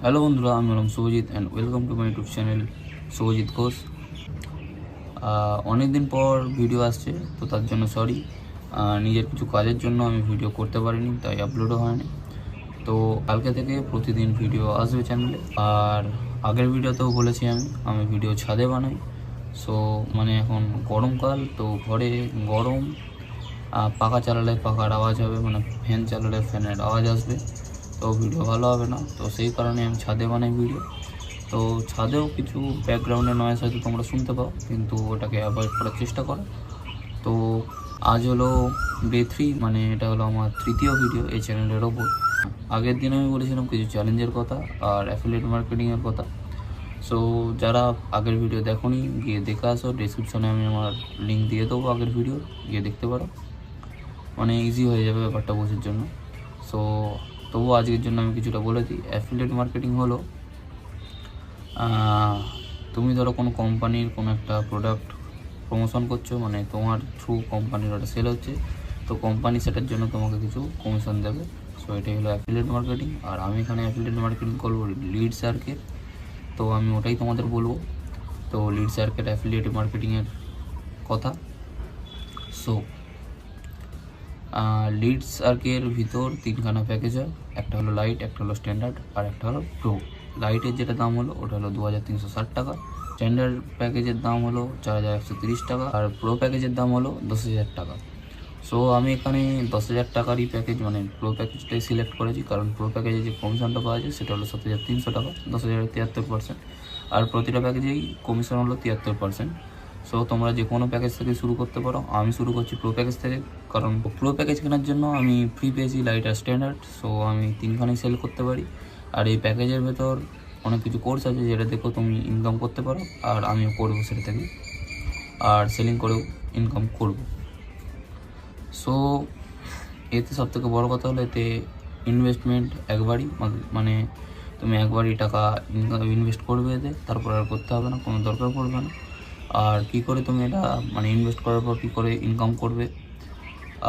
Hello বন্ধুরা, আমি হলাম Subhajit and welcome to my YouTube channel Subhajit Ghosh. অনেক দিন পর ভিডিও আসছে, তো তার জন্য সরি। নিজের কিছু কাজের জন্য আমি ভিডিও করতে পারিনি, তাই আপলোডও হয়নি। তো কালকে থেকে প্রতিদিন ভিডিও আসবে চ্যানেলে। আর আগের ভিডিওতেও বলেছি আমি ভিডিও ছাদে বানাই। সো মানে এখন গরমকাল, তো ঘরে গরম, পাখা চালালে পাখার আওয়াজ হবে, মানে ফ্যান চালালে ফ্যানের আওয়াজ আসবে, তো ভিডিও ভালো হবে না। তো সেই কারণে আমি ছাদে বানাই ভিডিও। তো ছাদেও কিছু ব্যাকগ্রাউন্ডে নয়েজ হয়তো তোমরা শুনতে পাও, কিন্তু ওটাকে অ্যাভয়েড করার চেষ্টা করো। তো আজ হলো ডে 3, মানে এটা হলো আমার তৃতীয় ভিডিও এই চ্যানেলের ওপর। আগের দিন আমি বলেছিলাম কিছু চ্যালেঞ্জের কথা আর অ্যাফিলিয়েট মার্কেটিংয়ের কথা। সো যারা আগের ভিডিও দেখোনি, গিয়ে দেখে আসো। ডিসক্রিপশনে আমি আমার লিঙ্ক দিয়ে দেবো, আগের ভিডিও গিয়ে দেখতে পারো, মানে ইজি হয়ে যাবে ব্যাপারটা বোঝার জন্য। সো তবুও আজকের জন্য আমি কিছুটা বলে দিই। অ্যাফিলিয়েট মার্কেটিং হলো, তুমি ধরো কোনো কোম্পানির কোনো একটা প্রোডাক্ট প্রমোশন করছো, মানে তোমার থ্রু কোম্পানির ওটা সেল হচ্ছে, তো কোম্পানি সেটার জন্য তোমাকে কিছু কমিশন দেবে। সো এটাই হলো অ্যাফিলিয়েট মার্কেটিং। আর আমি এখানে অ্যাফিলিয়েট মার্কেটিং করবো লিড সার্কেট, তো আমি ওটাই তোমাদের বলবো। তো লিড সার্কেট অ্যাফিলিয়েট মার্কেটিংয়ের কথা। সো লিড সার্কের ভিতর তিনখানা প্যাকেজ হয়, একটা হলো লাইট, একটা হলো স্ট্যান্ডার্ড, আর একটা হলো প্রো। লাইটের যেটা দাম হলো ওটা হলো 2360 টাকা, স্ট্যান্ডার্ড প্যাকেজের দাম হলো 4130 টাকা, আর প্রো প্যাকেজের দাম হলো 10,000 টাকা। সো আমি এখানে 10,000 টাকারই প্যাকেজ, মানে প্রো প্যাকেজটাই সিলেক্ট করেছি, কারণ প্রো প্যাকেজে যে কমিশনটা পাওয়া যায় সেটা হলো 7,300 টাকা, 10,000-এর 73%। আর প্রতিটা প্যাকেজেই কমিশন হলো 73%। সো তোমরা যে কোনো প্যাকেজ থেকে শুরু করতে পারো। আমি শুরু করছি প্রো প্যাকেজ থেকে, কারণ প্রো প্যাকেজ কেনার জন্য আমি ফ্রি পেয়েছি লাইট আর স্ট্যান্ডার্ড। সো আমি তিনখানেই সেল করতে পারি। আর এই প্যাকেজের ভেতর অনেক কিছু কোর্স আছে যেটা দেখো তুমি ইনকাম করতে পারো, আর আমিও করবো সেটা থেকে, আর সেলিং করেও ইনকাম করব। সো এতে সবথেকে বড় কথা হলো, এতে ইনভেস্টমেন্ট একবারই, মানে তুমি একবারই টাকা ইনভেস্ট করবে এতে, তারপর আর করতে হবে না, কোনো দরকার পড়বে না। আর কী করে তুমি এটা মানে ইনভেস্ট করার পর কী করে ইনকাম করবে,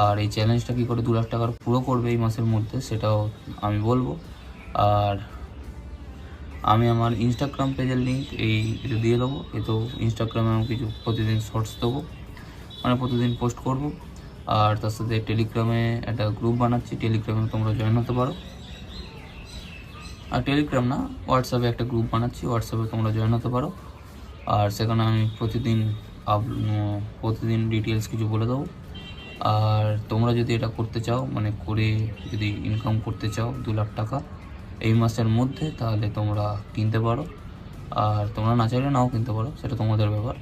আর এই চ্যালেঞ্জটা কী করে 2 লাখ টাকার পুরো করবে এই মাসের মধ্যে, সেটাও আমি বলবো। আর আমি আমার ইনস্টাগ্রাম পেজের লিঙ্ক এই এটা দিয়ে দেবো। এ তো ইনস্টাগ্রামে আমি কিছু প্রতিদিন শর্টস দেবো, মানে প্রতিদিন পোস্ট করব। আর তার সাথে টেলিগ্রামে একটা গ্রুপ বানাচ্ছি, টেলিগ্রামে তোমরা জয়েন হতে পারো। আর টেলিগ্রাম না, হোয়াটসঅ্যাপে একটা গ্রুপ বানাচ্ছি, হোয়াটসঅ্যাপে তোমরা জয়েন হতে পারো। আর সেখানে আমি প্রতিদিন ডিটেলস কিছু বলে দেবো। আর তোমরা যদি এটা করতে চাও, মানে করে যদি ইনকাম করতে চাও 2 লাখ টাকা এই মাসের মধ্যে, তাহলে তোমরা কিনতে পারো। আর তোমরা না চাইলে নাও কিনতে পারো, সেটা তোমাদের ব্যাপার।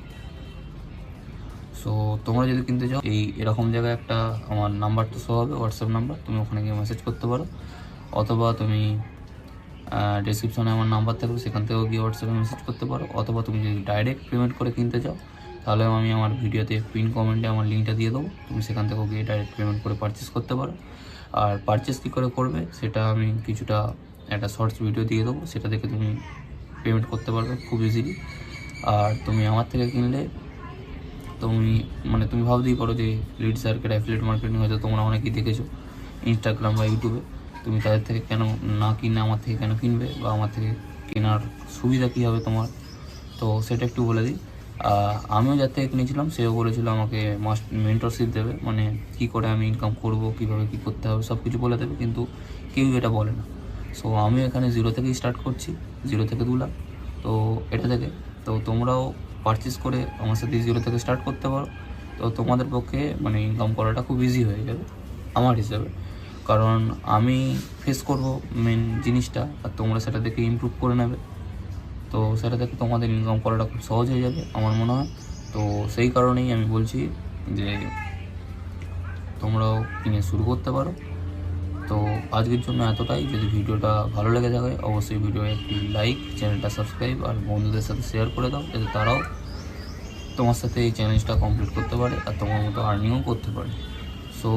সো তোমরা যদি কিনতে চাও, এরকম জায়গায় একটা আমার নাম্বার তো শো হবে, হোয়াটসঅ্যাপ নাম্বার, তুমি ওখানে গিয়ে মেসেজ করতে পারো। অথবা তুমি ডিসক্রিপশনে আমার নাম্বার থাকবে, সেখান থেকেও গিয়ে হোয়াটসঅ্যাপে মেসেজ করতে পারো। অথবা তুমি যদি ডাইরেক্ট পেমেন্ট করে কিনতে চাও, তাহলে আমি আমার ভিডিওতে পিন কমেন্টে আমার লিঙ্কটা দিয়ে দেবো, তুমি সেখান থেকেও গিয়ে ডাইরেক্ট পেমেন্ট করে পারচেস করতে পারো। আর পারচেস কী করে করবে সেটা আমি কিছুটা একটা শর্টস ভিডিও দিয়ে দেবো, সেটা দেখে তুমি পেমেন্ট করতে পারবে খুব ইজিলি। আর তুমি আমার থেকে কিনলে তুমি ভাবতেই পারো যে লিড সার্কেট অ্যাফিলিয়েট মার্কেটিং হয়তো তোমরা অনেকেই দেখেছো ইনস্টাগ্রাম বা ইউটিউবে, তুমি তাদের থেকে কেন না কিনে আমার থেকে কেন কিনবে, বা আমার থেকে কেনার সুবিধা কী হবে তোমার, তো সেটা একটু বলে দিই। আমিও যার থেকে কিনেছিলাম সেও বলেছিল আমাকে মেন্টরশিপ দেবে, মানে কী করে আমি ইনকাম করব, কীভাবে কী করতে হবে সব কিছু বলে দেবে, কিন্তু কেউ এটা বলে না। সো আমিও এখানে 0 থেকেই স্টার্ট করছি, 0 থেকে 2 লাখ, তো এটা থেকে তো তোমরাও পারচেস করে আমার সাথে 0 থেকে স্টার্ট করতে পারো। তো তোমাদের পক্ষে মানে ইনকাম করাটা খুব ইজি হয়ে যাবে আমার হিসাবে, কারণ আমি ফেস করব মেন জিনিসটা, আর তোমরা সেটা দেখে ইমপ্রুভ করে নেবে। তো সেটা থেকে তোমাদের ইনকাম করাটা খুব সহজ হয়ে যাবে আমার মনে হয়। তো সেই কারণেই আমি বলছি যে তোমরাও কিনে শুরু করতে পারো। তো আজকের জন্য এতটাই। যদি ভিডিওটা ভালো লেগে থাকে অবশ্যই ভিডিও একটি লাইক, চ্যানেলটা সাবস্ক্রাইব আর বন্ধুদের সাথে শেয়ার করে দাও, যাতে তারাও তোমার সাথে এই চ্যালেঞ্জটা কমপ্লিট করতে পারে আর তোমার মতো আর্নিংও করতে পারে। সো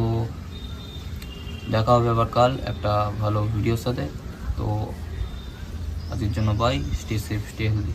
দেখা হবে আবার কাল একটা ভালো ভিডিওর সাথে। তো আজকের জন্য bye, stay safe, stay healthy.